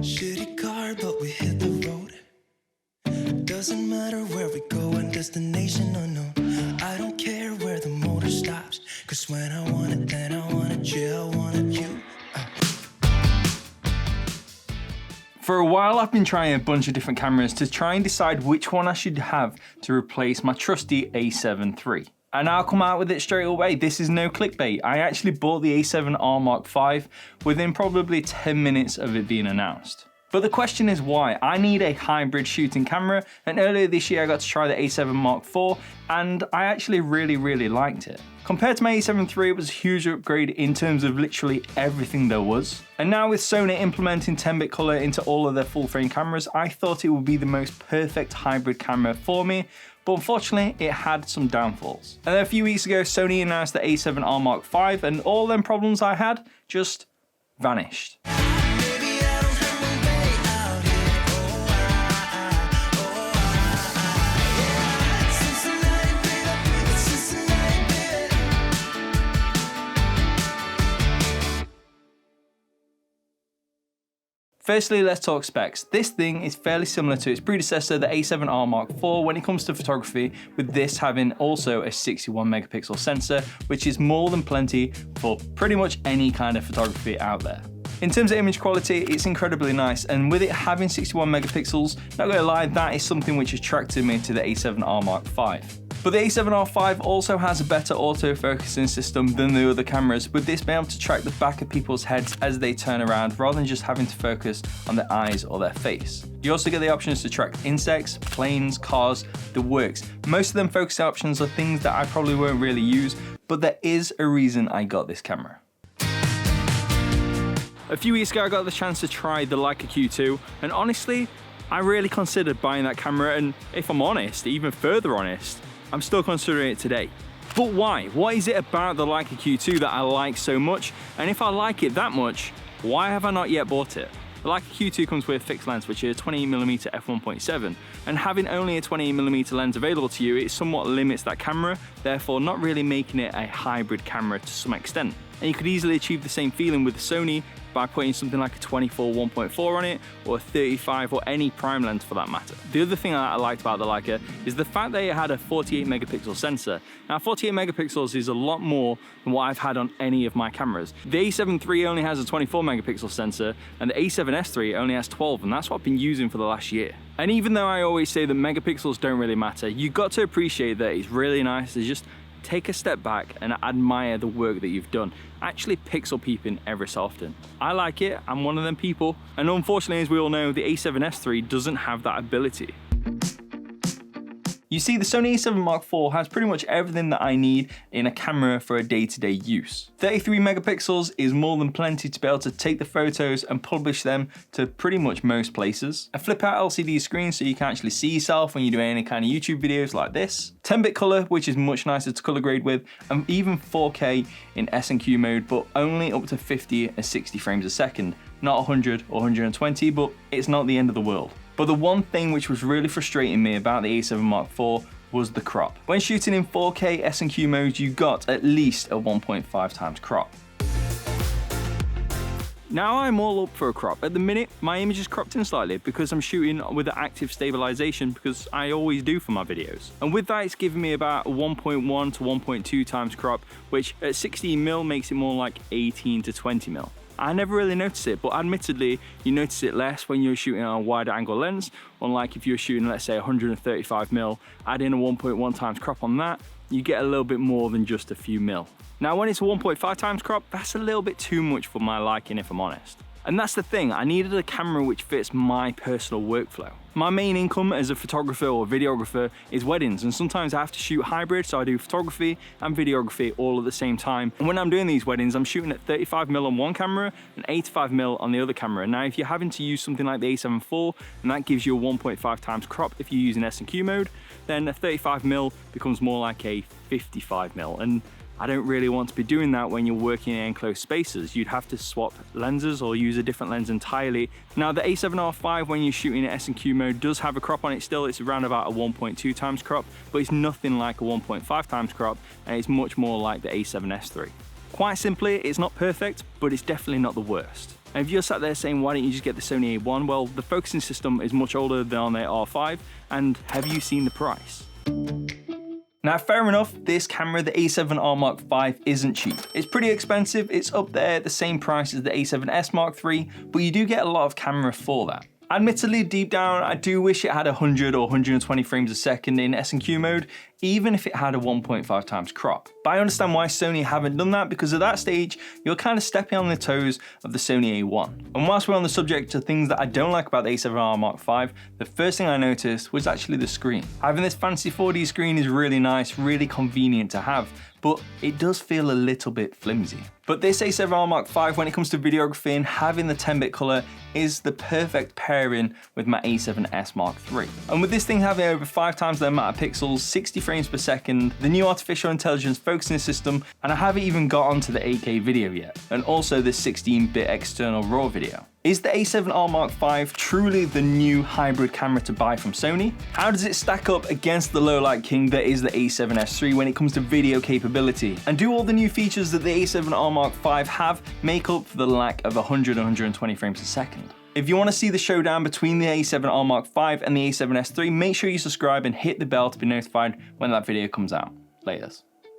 Shitty car, but we hit the road. Doesn't matter where we go and destination unknown. I don't care where the motor stops, cause when I want it, then I want it, yeah, I want it, you. For a while I've been trying a bunch of different cameras to try and decide which one I should have to replace my trusty A7 III. And I'll come out with it straight away. This is no clickbait. I actually bought the A7R V within probably 10 minutes of it being announced. But the question is why? I need a hybrid shooting camera, and earlier this year I got to try the A7 Mark IV, and I actually really liked it. Compared to my A7 III, it was a huge upgrade in terms of literally everything there was. And now with Sony implementing 10-bit color into all of their full frame cameras, I thought it would be the most perfect hybrid camera for me, but unfortunately it had some downfalls. And then a few weeks ago, Sony announced the A7R Mark V, and all them problems I had just vanished. Firstly, let's talk specs. This thing is fairly similar to its predecessor, the A7R Mark IV, when it comes to photography, with this having also a 61 megapixel sensor, which is more than plenty for pretty much any kind of photography out there. In terms of image quality, it's incredibly nice, and with it having 61 megapixels, not gonna lie, that is something which attracted me to the A7R Mark V. But the A7R V also has a better autofocusing system than the other cameras, with this being able to track the back of people's heads as they turn around rather than just having to focus on their eyes or their face. You also get the options to track insects, planes, cars, the works. Most of them focusing options are things that I probably won't really use, but there is a reason I got this camera. A few weeks ago I got the chance to try the Leica Q2, and honestly, I really considered buying that camera, and if I'm honest, even further honest, I'm still considering it today. But why? What is it about the Leica Q2 that I like so much? And if I like it that much, why have I not yet bought it? The Leica Q2 comes with a fixed lens, which is a 28mm f1.7, and having only a 28mm lens available to you, it somewhat limits that camera, therefore not really making it a hybrid camera to some extent. And you could easily achieve the same feeling with the Sony by putting something like a 24 1.4 on it, or a 35, or any prime lens for that matter. The other thing I liked about the Leica is the fact that it had a 48 megapixel sensor. Now 48 megapixels is a lot more than what I've had on any of my cameras. The A7 III only has a 24 megapixel sensor, and the A7S III only has 12, and that's what I've been using for the last year. And even though I always say that megapixels don't really matter, you've got to appreciate that it's really nice to just take a step back and admire the work that you've done. Actually pixel peeping every so often. I like it, I'm one of them people, and unfortunately, as we all know, the A7S III doesn't have that ability. You see, the Sony A7 Mark IV has pretty much everything that I need in a camera for a day-to-day use. 33 megapixels is more than plenty to be able to take the photos and publish them to pretty much most places. A flip-out LCD screen so you can actually see yourself when you're doing any kind of YouTube videos like this. 10-bit color, which is much nicer to color grade with, and even 4K in S&Q mode, but only up to 50 and 60 frames a second. Not 100 or 120, but it's not the end of the world. But the one thing which was really frustrating me about the A7 Mark IV was the crop. When shooting in 4K S&Q mode, you got at least a 1.5 times crop. Now I'm all up for a crop. At the minute, my image is cropped in slightly because I'm shooting with the active stabilization, because I always do for my videos. And with that, it's giving me about 1.1 to 1.2 times crop, which at 16mm makes it more like 18 to 20mm. I never really noticed it, but admittedly, you notice it less when you're shooting on a wider angle lens, unlike if you're shooting, let's say, 135mm, add in a 1.1 times crop on that, you get a little bit more than just a few mil. Now, when it's a 1.5 times crop, that's a little bit too much for my liking, if I'm honest. And that's the thing, I needed a camera which fits my personal workflow. My main income as a photographer or videographer is weddings, and sometimes I have to shoot hybrid, so I do photography and videography all at the same time. And when I'm doing these weddings, I'm shooting at 35mm on one camera and 85mm on the other camera. Now, if you're having to use something like the A7 IV, and that gives you a 1.5 times crop if you're using S&Q mode, then a 35mm becomes more like a 55mm. And I don't really want to be doing that when you're working in enclosed spaces. You'd have to swap lenses or use a different lens entirely. Now the A7R V, when you're shooting in S&Q mode, does have a crop on it still. It's around about a 1.2 times crop, but it's nothing like a 1.5 times crop, and it's much more like the A7S III. Quite simply, it's not perfect, but it's definitely not the worst. And if you're sat there saying, why don't you just get the Sony A1? Well, the focusing system is much older than the R5, and have you seen the price? Now, fair enough, this camera, the A7R Mark V, isn't cheap. It's pretty expensive, it's up there at the same price as the A7S Mark III, but you do get a lot of camera for that. Admittedly, deep down, I do wish it had 100 or 120 frames a second in S&Q mode, even if it had a 1.5 times crop. But I understand why Sony haven't done that, because at that stage, you're kind of stepping on the toes of the Sony A1. And whilst we're on the subject of things that I don't like about the A7R Mark V, the first thing I noticed was actually the screen. Having this fancy 4D screen is really nice, really convenient to have, but it does feel a little bit flimsy. But this A7R Mark V, when it comes to videography and having the 10-bit color, is the perfect pairing with my A7S Mark III. And with this thing having over 5 times the amount of pixels, 60 frames per second, the new artificial intelligence focusing system, and I haven't even got onto the 8K video yet, and also the 16-bit external RAW video. Is the A7R Mark V truly the new hybrid camera to buy from Sony? How does it stack up against the low-light king that is the A7S III when it comes to video capability? And do all the new features that the A7R Mark V have make up for the lack of 100-120 frames a second? If you want to see the showdown between the A7R Mark V and the A7S III, make sure you subscribe and hit the bell to be notified when that video comes out. Laters.